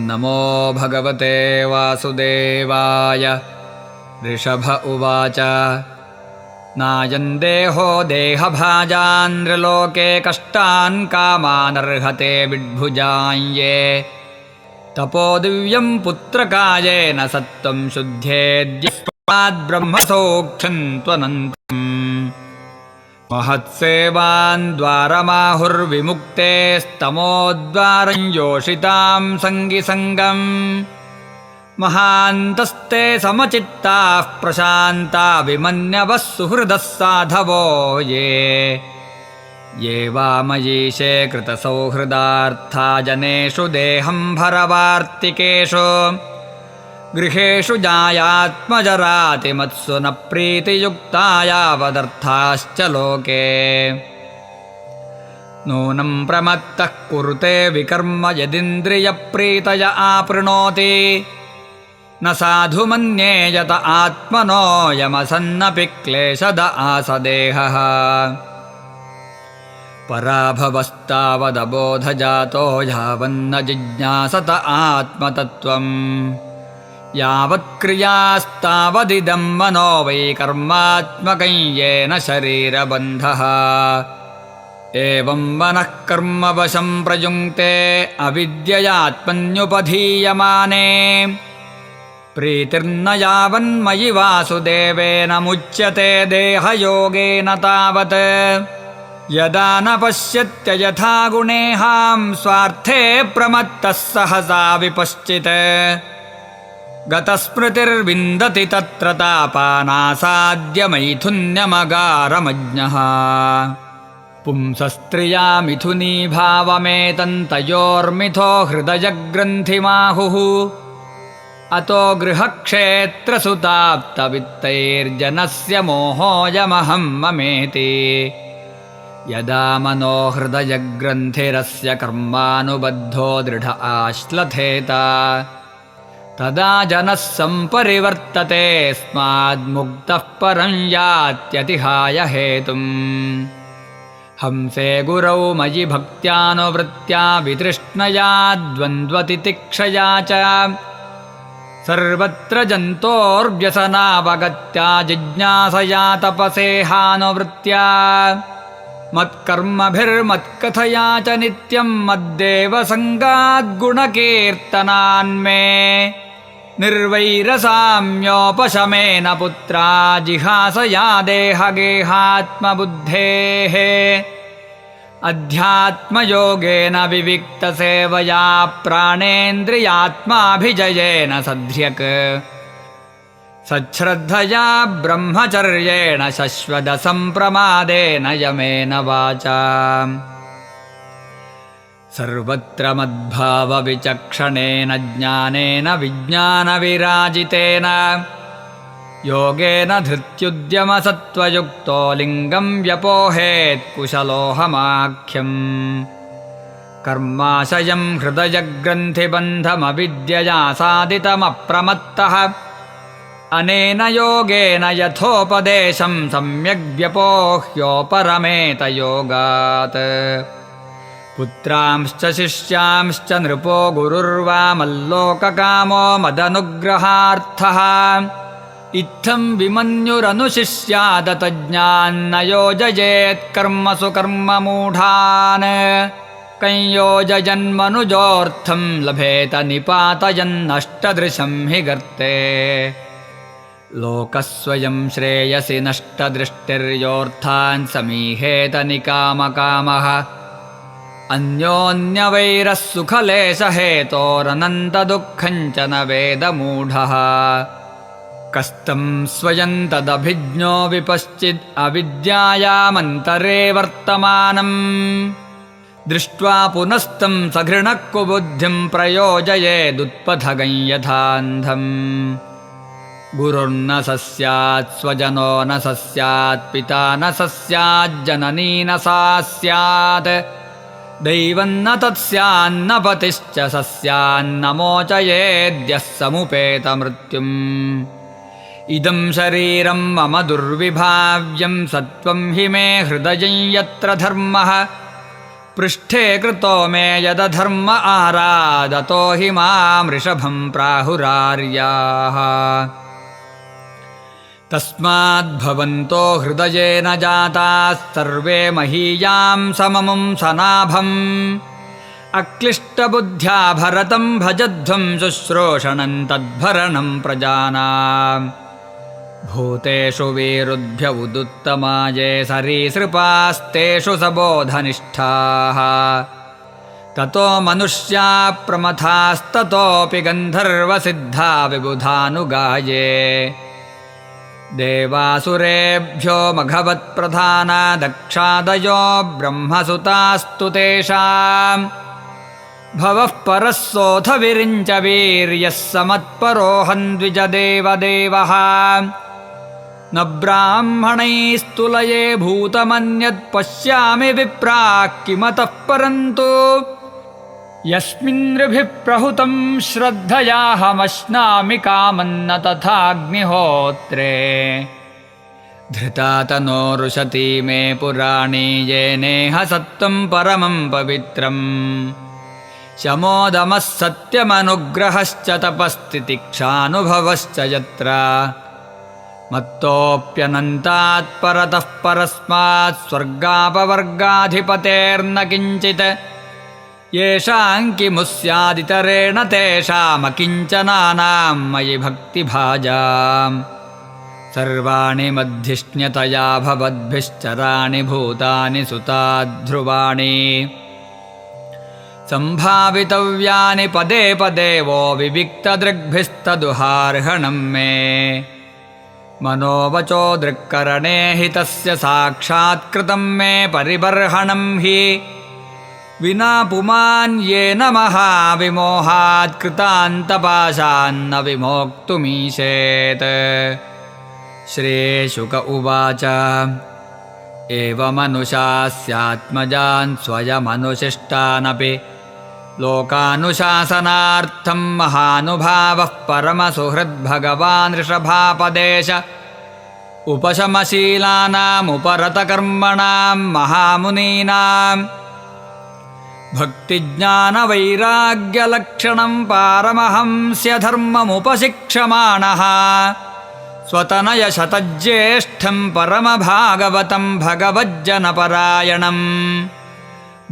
नमो भगवते वासुदेवाय। ऋषभ उवाच नायं देहो देहभाजान्त्रिलोके कष्टान् कामानर्हते विड्भुजान्ये तपो दिव्यं पुत्रकायेन सत्त्वं शुद्धेद्यस्माद्ब्रह्मसौख्यं त्वनन्तम् महत्सेवान् द्वारमाहुर्विमुक्तेस्तमोद्वारं योषितां सङ्गिसङ्गम् महान्तस्ते समचित्ताः प्रशान्ता विमन्यवः सुहृदः साधवो ये वामयीशे कृतसौहृदार्था जनेषु देहं भरवार्तिकेषु गृहेषु जायात्मजरातिमत्सु न प्रीतियुक्ता यावदर्थाश्च लोके नूनं प्रमत्तः कुरुते विकर्म यदिन्द्रियप्रीतय आपृणोति न साधु मन्येयत आत्मनो यमसन्नपि क्लेशद आसदेहः पराभवस्तावदबोधजातो यावन्न जिज्ञासत आत्मतत्त्वम् यावत्क्रियास्तावदिदं मनो वै कर्मात्मकं येन शरीरबन्धः एवं मनः कर्मवशं प्रयुङ्क्ते अविद्ययात्मन्युपधीयमाने प्रीतिर्न यावन्मयि वासुदेवेन मुच्यते देहयोगेन तावत् यदा न पश्यत्ययथा गुणेहां स्वार्थे प्रमत्तः सहसा विपश्चित् गतस्मृतिर्विन्दति तत्र तापानासाद्य मैथुन्यमगारमज्ञः पुंसस्त्रिया मिथुनी भावमेतन्तयोर्मिथो हृदयग्रन्थिमाहुः अतो गृहक्षेत्रसुताप्तवित्तैर्जनस्य मोहोऽयमहं ममेति यदा मनो हृदयग्रन्थिरस्य कर्मानुबद्धो दृढ आश्लथेत तदा जनः सम्परिवर्तते स्माद्मुक्तः परं यात्यतिहाय हेतुम् हंसे गुरौ मयि भक्त्यानुवृत्त्या वितृष्णया द्वन्द्वतितिक्षया च सर्वत्र जन्तोर्व्यसनावगत्या जिज्ञासया तपसेहानुवृत्त्या मत्कर्मभिर्मत्कथया च नित्यं मद्देवसङ्गाद्गुणकीर्तनान्मे निर्वैरसाम्योपशमेन पुत्रा जिहासया देहगेहात्मबुद्धेः अध्यात्मयोगेन विविक्तसेवया प्राणेन्द्रियात्माभिजयेन सध्र्यक् सच्छ्रद्धया ब्रह्मचर्येण शश्वतसम्प्रमादेन यमेन वाचा सर्वत्र मद्भावविचक्षणेन ज्ञानेन विज्ञानविराजितेन योगेन धृत्युद्यमसत्त्वयुक्तो लिङ्गं व्यपोहेत् कुशलोऽहमाख्यम् कर्माशयं हृदयग्रन्थिबन्धमविद्यया साधितमप्रमत्तः अनेन योगेन यथोपदेशं सम्यग्व्यपोह्योपरमेत योगात् पुत्रांश्च शिष्यांश्च नृपो गुरुर्वा मल्लोककामो मदनुग्रहार्थः इत्थं विमन्युरनुशिष्यादतज्ञान्न योजयेत् कर्मसु कर्ममूढान् कंयोजयन्मनुजोऽर्थं लभेत निपातयन्नष्टदृशं हि गर्ते लोकस्वयं श्रेयसि नष्टदृष्टिर्योऽर्थान् समीहेत निकामकामः अन्योन्यवैरः सुखलेशहेतोरनन्तदुःखं च न वेदमूढः कस्तं स्वयं तदभिज्ञो विपश्चिद् अविद्यायामन्तरे वर्तमानम् दृष्ट्वा पुनस्तं सघृणः कुबुद्धिं प्रयोजयेदुत्पथगं यथान्धम् गुरुर्न स स्यात् स्वजनो न स स्यात् पिता न स स्याज्जननी न सा स्यात् दैवं न तत्स्यान्न पतिश्च स स्यान्न मोचयेद्यः समुपेतमृत्युम् इदं शरीरं मम दुर्विभाव्यं सत्त्वं हि मे हृदयं यत्र धर्मः पृष्ठे कृतो मे यदधर्म आरादतो हि मां ऋषभं प्राहुरार्याः तस्माद्भवन्तो हृदयेन जाताः सर्वे महीयां सममुं सनाभम् अक्लिष्टबुद्ध्या भरतं भजध्वं शुश्रूषणं तद्भरणं प्रजानाम् भूतेषु वीरुभ्य उदुत्तमाये सरीसृपास्तेषु सबोधनिष्ठाः ततो मनुष्या प्रमथास्ततोऽपि गन्धर्वसिद्धा विबुधानुगाये देवासुरेभ्यो मघवत्प्रधाना दक्षादयो ब्रह्मसुतास्तु तेषाम् भवः परः सोऽथ विरिञ्च वीर्यः समत्परोऽहं द्विजदेवदेवः न ब्राह्मणैस्तुलये भूतमन्यत् पश्यामि विप्राः किमतः परन्तु यस्मिन्नृभिः प्रहुतं श्रद्धयाहमश्नामि कामन्न तथाग्निहोत्रे धृता तनोरुशती मे पुराणी येनेह सत्त्वं परमं पवित्रम् शमोदमः सत्यमनुग्रहश्च तपस्तितिक्षानुभवश्च यत्र मत्तोऽप्यनन्तात् परतः परस्मात् स्वर्गापवर्गाधिपतेर्न किञ्चित् येषां किमु स्यादितरेण तेषामकिञ्चनानां मयि भक्तिभाजाम् सर्वाणि मध्यिष्ण्यतया भवद्भिश्चराणि भूतानि सुताध्रुवाणि सम्भावितव्यानि पदे पदे वो विविक्तदृग्भिस्तदुहार्हणं मे मनोवचो दृक्करणे हि तस्य साक्षात्कृतं मे परिबर्हणं हि विना पुमान् येन महाविमोहात् कृतान्तपाशान्न विमोक्तुमीशेत् श्रीशुक उवाच एवमनुशास्यात्मजान् स्वयमनुशिष्टानपि लोकानुशासनार्थं महानुभावः परमसुहृद्भगवान् ऋषभापदेश उपशमशीलानामुपरतकर्मणां महामुनीनां भक्तिज्ञानवैराग्यलक्षणं पारमहंस्यधर्ममुपशिक्षमाणः स्वतनयशतज्येष्ठं परमभागवतं भगवज्जनपरायणं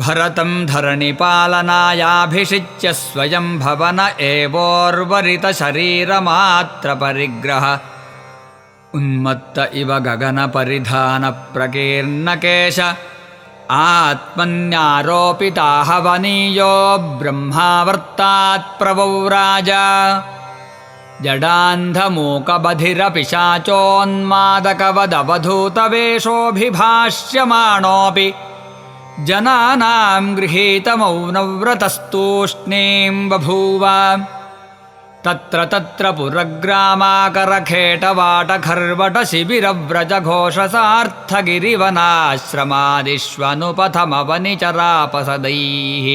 भरतं धरणिपालनायाभिषिच्य स्वयं भवन एवोर्वरितशरीरमात्रपरिग्रह उन्मत्त इव गगनपरिधानप्रकीर्णकेश आत्मन्यारोपिताहवनीयो ब्रह्मावर्तात् प्रवौराज जडान्धमूकबधिरपिशाचोन्मादकवदवधूतवेषोऽभिभाष्यमाणोऽपि जनानां गृहीतमौनव्रतस्तूष्णीं बभूव तत्र तत्र पुरग्रामाकरखेटवाटखर्वटशिबिरव्रजघोषसार्थगिरिवनाश्रमादिष्वनुपथमवनिचरापसदैः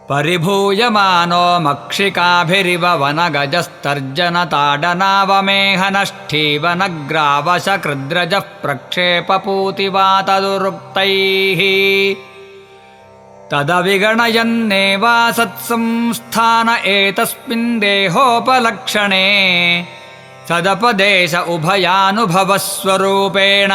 परिभूयमानो मक्षिकाभिरिव वनगजस्तर्जनताडनावमेहनष्ठीवनग्रावशकृद्रजः प्रक्षेपपूतिवातदुरुक्तैः तदविगणयन्नेवासत्संस्थान एतस्मिन् देहोपलक्षणे सदपदेश उभयानुभवस्वरूपेण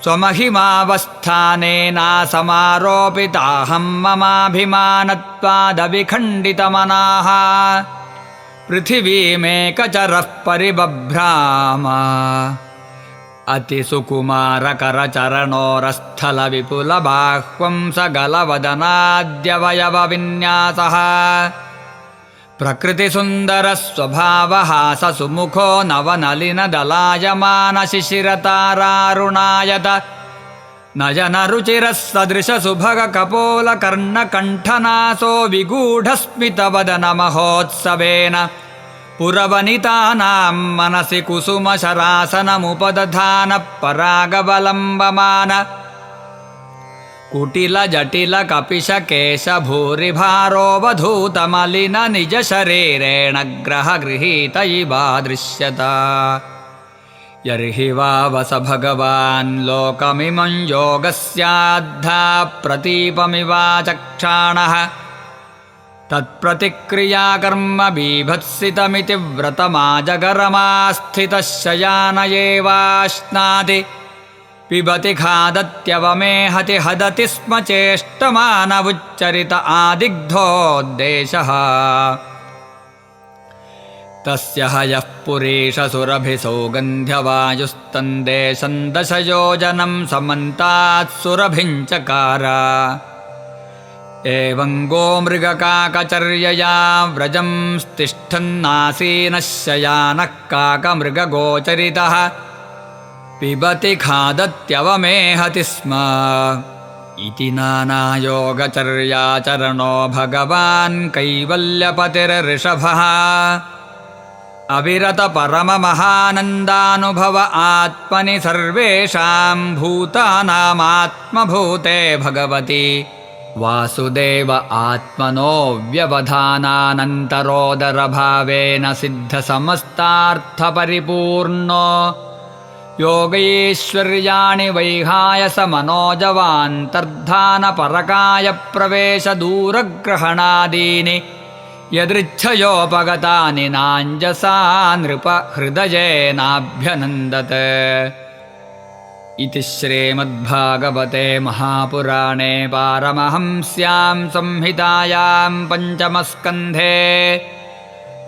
स्वमहिमावस्थानेनासमारोपिताहं ममाभिमानत्वादविखण्डितमनाः पृथिवीमेकचरः परिबभ्राम अतिसुकुमारकरचरणोरस्थलविपुलबाह्वं सगलवदनाद्यवयवविन्यासः प्रकृतिसुन्दरस्वभावहाससुमुखो नवनलिनदलायमानशिशिरतारारुणायत नयनरुचिरः सदृशसुभगकपोलकर्णकण्ठनासो विगूढस्मितवदनमहोत्सवेन पुरवनितानां मनसि कुसुमशरासनमुपदधानः परागवलम्बमान कुटिलजटिलकपिशकेशभूरिभारोऽवधूतमलिननिजशरीरेण ग्रहगृहीत इवादृश्यत यर्हि वावस भगवान् लोकमिमं योगस्याद्धा प्रतीपमिवाचक्षाणः तत्प्रतिक्रियाकर्म बीभत्सितमिति व्रतमाजगरमास्थितः शयान एवाश्नाति पिबति खादत्यवमेहति हदति स्म चेष्टमानवुच्चरित आदिग्धोद्देशः तस्य हयः पुरीशसुरभिसौगन्ध्यवायुस्तन्देशं दशयोजनं समन्तात् सुरभिञ्चकार एवं गोमृगकाकचर्यया व्रजं तिष्ठन्नासीनः शयानः काकमृगगोचरितः पिबति खादत्यवमेहति स्म इति नानायोगचर्याचरणो भगवान् कैवल्यपतिर्ऋषभः अविरतपरममहानन्दानुभव आत्मनि सर्वेषां भूतानामात्मभूते भगवति वासुदेव आत्मनो व्यवधानानन्तरोदरभावेन सिद्धसमस्तार्थपरिपूर्णो योगैश्वर्याणि वैहायसमनोजवान्तर्धानपरकायप्रवेशदूरग्रहणादीनि यदृच्छयोपगतानि नाञ्जसा नृपहृदयेनाभ्यनन्दत इति श्रीमद्भागवते महापुराणे पारमहंस्यां संहितायां पञ्चमस्कन्धे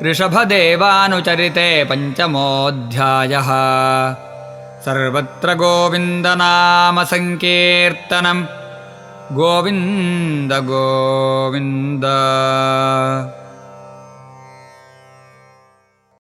ऋषभदेवानुचरिते पञ्चमोऽध्यायः सर्वत्र गोविन्दनामसङ्कीर्तनं गोविन्द गोविन्द।